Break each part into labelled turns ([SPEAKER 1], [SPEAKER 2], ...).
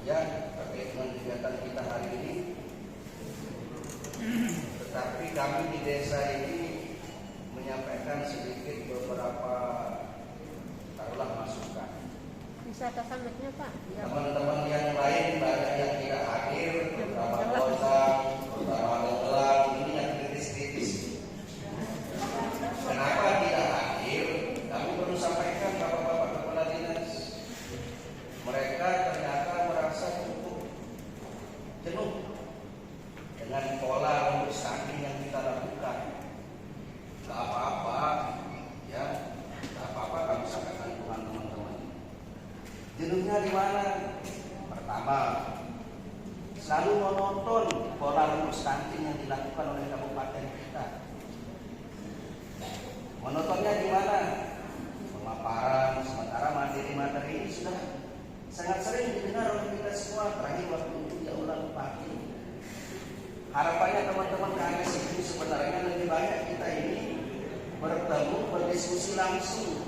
[SPEAKER 1] ya terkait dengan kegiatan kita hari ini. Tetapi kami di desa ini menyampaikan sedikit beberapa taruhlah masukan.
[SPEAKER 2] Bisa atasan mic-nya, Pak.
[SPEAKER 1] Teman-teman yang lain banyak yang tidak hadir, terutama Bosang, terutama Gelang, ini yang kritis-kritis. Kenapa tidak hadir? Kami perlu sampaikan bapak-bapak kepala dinas. Mereka ternyata merasa cukup jenuh dengan pola rambut stunting yang kita lakukan. Gak apa-apa, ya, gak apa-apa kami sampaikan Tuhan teman-teman. Jenuhnya di mana? Pertama, selalu monoton pola rambut stunting yang dilakukan oleh kabupaten kita. Monotonnya di mana? Pemaparan, sementara materi-materi ini sudah sangat sering didengar oleh kita semua. Terakhir waktu itu dia ulang pagi. Harapannya teman-teman KMS ini sebenarnya lebih banyak kita ini bertemu, berdiskusi langsung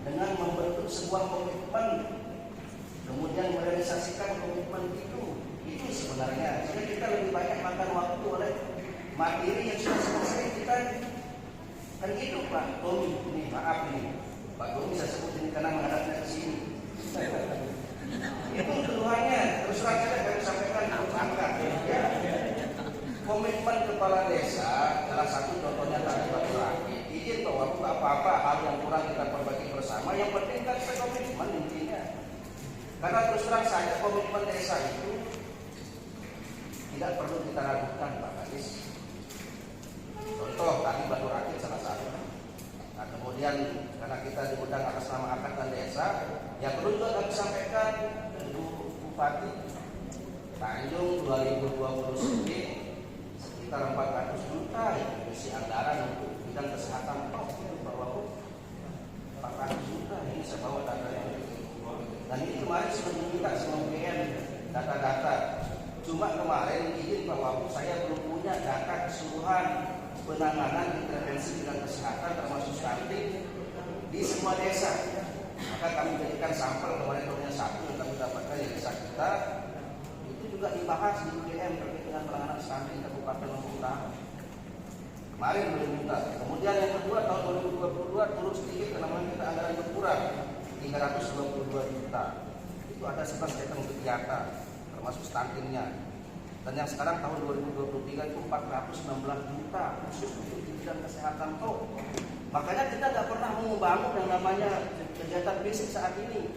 [SPEAKER 1] dengan membentuk sebuah komitmen, kemudian merealisasikan komitmen itu sebenarnya. Jadi kita lebih banyak makan waktu oleh materi yang sudah selesai kita. Kan gitu Pak Tommy, ini maaf nih Pak Tommy saya sebut ini karena menghadapnya ke sini. Itu keluhannya, terus terang saja kami sampaikan harus angkat. Ya. Komitmen kepala desa salah satu contohnya tadi Pak Rakit. Izin bahwa apa-apa hal yang kurang kita perbaiki bersama. Yang penting kan komitmen intinya. Karena terus terang saja komitmen desa itu tidak perlu kita ragukan Pak Kadis. Contoh tadi Batu Rakit salah satu. Nah kemudian karena kita diundang atas nama Angkatan Desa, yang perlu juga kami sampaikan Ibu Bupati Tanjung 2020 sekitar 400 juta ya isi anggaran untuk bidang kesehatan itu bahwa 400 juta ini saya bawa datanya. Dan ini kemarin sudah diminta sama UGM data-data. Cuma kemarin izin bahwa saya belum punya data keseluruhan penanganan intervensi bidang kesehatan termasuk stunting di semua desa. Maka kami berikan sampel kemarin satu yang kami dapatkan di desa kita. Itu juga dibahas di UGM terkait dengan penanganan stunting Kabupaten Lombok Utara. Kemarin belum minta. Kemudian yang kedua tahun 2022 turun sedikit karena kita anggaran berkurang 322 juta. Itu ada 11 kegiatan termasuk stuntingnya. Dan yang sekarang tahun 2023 itu 416 juta khusus untuk bidang kesehatan toh. Makanya kita nggak pernah membangun yang namanya kegiatan fisik saat ini.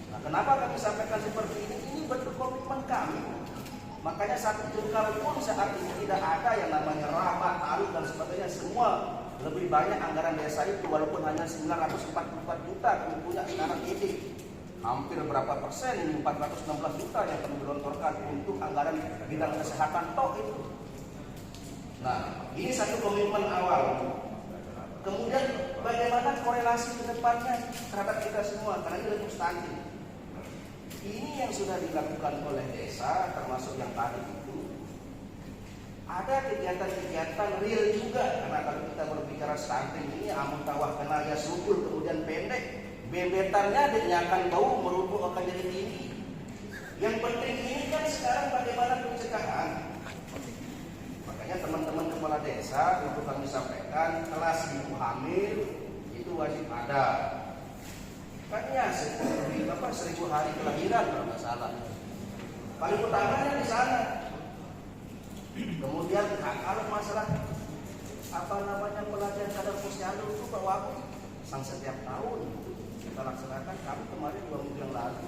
[SPEAKER 1] Nah, kenapa kami sampaikan seperti ini? Ini bentuk komitmen kami. Makanya satu jengkal pun saat ini tidak ada yang namanya rapat, taruh dan sebagainya. Semua lebih banyak anggaran desa itu walaupun hanya 944 juta kami punya sekarang ini. Hampir berapa persen ini 416 juta yang kami gelontorkan untuk anggaran bidang kesehatan toh itu. Nah, ini satu komitmen awal. Kemudian bagaimana korelasi ke depannya terhadap kita semua karena ini lebih stunting. Ini yang sudah dilakukan oleh desa termasuk yang tadi itu. Ada kegiatan-kegiatan real juga karena kalau kita berbicara stunting ini amun tawah kena ya subur kemudian pendek. Bebetannya dinyakan bau merubuk akan jadi tinggi. Yang penting ini kan sekarang bagaimana pencegahan. Makanya teman-teman kepala desa untuk kami sampaikan kelas ibu hamil itu wajib ada. Kan ya 1000 hari kelahiran kalau nggak salah. Paling utamanya di sana. Kemudian kalau masalah pelajaran kadar posyandu itu bahwa sang setiap tahun kita laksanakan kami kemarin 2 minggu yang lalu.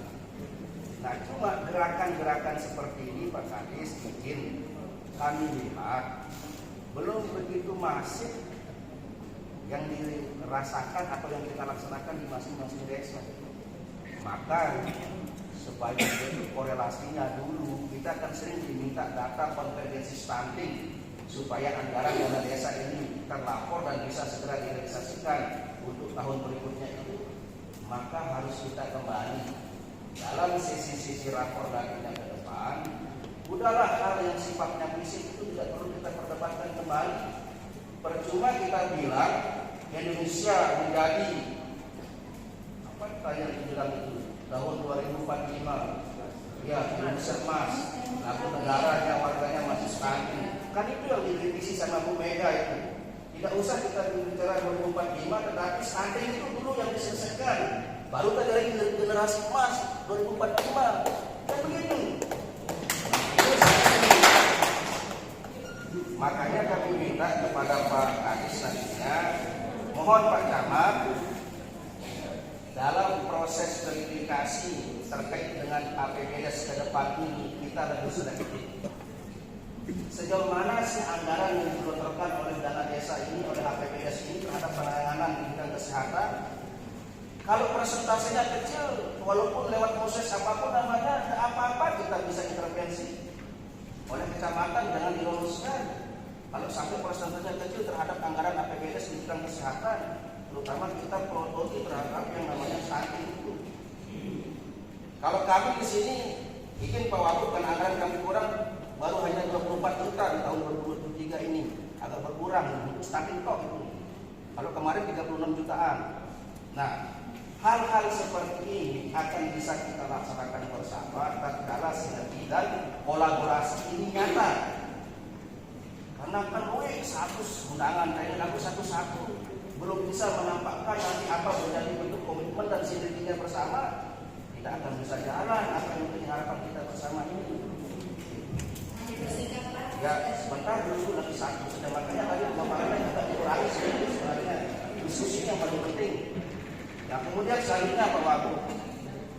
[SPEAKER 1] Nah cuma gerakan-gerakan seperti ini Pak Kadis izin kami lihat belum begitu masif yang dirasakan atau yang kita laksanakan di masing-masing desa. Maka supaya itu korelasinya dulu kita akan sering diminta data konvergensi stunting supaya anggaran dana desa ini terlapor dan bisa segera direalisasikan untuk tahun berikutnya itu. Maka harus kita kembali dalam sisi-sisi rapor dagingnya ke depan. Udahlah hal yang sifatnya fisik itu tidak perlu kita perdebatkan kembali. Percuma kita bilang Indonesia menjadi apa yang dibilang itu tahun 2045. Ya, Indonesia emas. Lalu negaranya warganya masih stunting. Kan itu yang direvisi sama Bu Mega itu. Tidak usah kita bicara 2045, tetapi stunting itu dulu yang diselesaikan. Baru terjadi generasi emas 2045. Kan begini. Makanya kami minta kepada Pak Kadis nantinya, mohon Pak Camat, dalam proses verifikasi terkait dengan APBDes ke depan ini kita lebih selektif. Sejauh mana sih anggaran yang digelontorkan oleh dana desa ini, oleh APBDes ini terhadap penanganan di bidang kesehatan? Kalau persentasenya kecil, walaupun lewat proses apapun namanya, tidak apa-apa kita bisa intervensi. Oleh kecamatan jangan diloluskan. Kalau sampai persentasenya kecil terhadap anggaran APBDes di bidang kesehatan, terutama kita prototi terhadap yang namanya stunting itu. Kalau kami di sini bikin Pak Wagub kan anggaran kami kurang, baru hanya 24 juta di tahun 2023 ini, agak berkurang untuk stunting kok itu. Kalau kemarin 36 jutaan. Nah, hal-hal seperti ini akan bisa kita laksanakan bersama tatkala sinergi dan kolaborasi ini nyata. Karena kan status undangan tadi laku satu-satu belum bisa menampakkan nanti apa menjadi bentuk komitmen dan sinerginya bersama, tidak akan bisa jalan apa yang menjadi harapan kita bersama ini. Ya sebentar dulu lagi satu sudah, makanya tadi pemaparannya juga dikurangi sebenarnya diskusi yang paling penting. Yang kemudian selanjutnya Pak Wagub,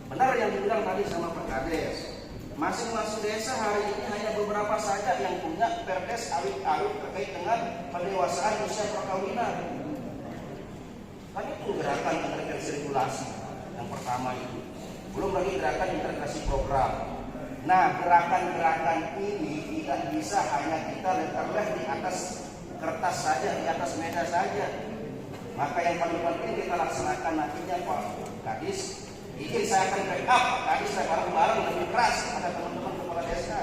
[SPEAKER 1] benar yang dibilang tadi sama Pak Kades, masing-masing desa hari ini hanya beberapa saja yang punya perdes awit-awit terkait dengan pendewasaan usia perkawinan. Kan itu gerakan intervensi regulasi yang pertama itu. Belum lagi gerakan integrasi program. Nah, gerakan-gerakan ini tidak bisa hanya kita letakkan di atas kertas saja, di atas meja saja. Maka yang paling penting kita laksanakan nantinya Pak Kadis. Ini saya akan backup Kadis saya bareng-bareng lebih keras kepada teman-teman kepala desa.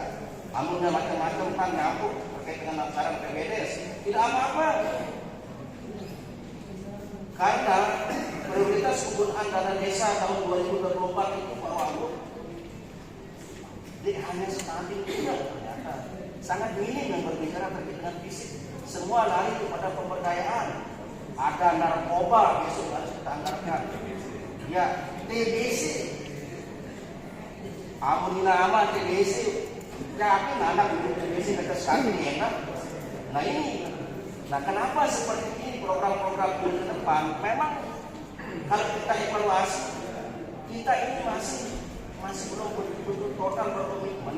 [SPEAKER 1] Amunnya macam-macam kan nyambung terkait dengan anggaran PBDes. Tidak apa-apa. Karena prioritas penggunaan dana desa tahun 2024 itu Pak Wagub hanya stunting juga ternyata. Sangat minim yang berbicara terkait dengan fisik. Semua lari kepada pemberdayaan. Ada narkoba besok harus kita anggarkan. Ya, TBC. Amunina aman TBC. Yakin anak hidup TBC mereka stunting enak. Nah ini. Nah kenapa seperti ini program-program ke depan? Memang kalau kita evaluasi, kita ini masih belum betul-betul total berkomitmen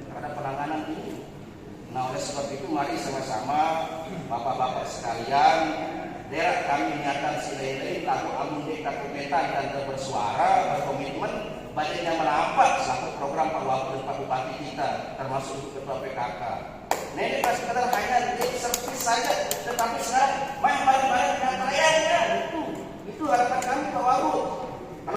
[SPEAKER 1] terhadap penanganan ini. Nah oleh sebab itu mari sama-sama bapak-bapak sekalian, daerah kami niatan silele, laku amun dek laku peta dan bersuara, berkomitmen, baliknya melampak satu program Pak Wagub dan Pak Bupati kita, termasuk untuk Ketua PKK. Nah ini pas sekedar hanya jadi servis saja, tetapi sekarang banyak-banyak yang terlihat itu harapan kami Pak Wagub.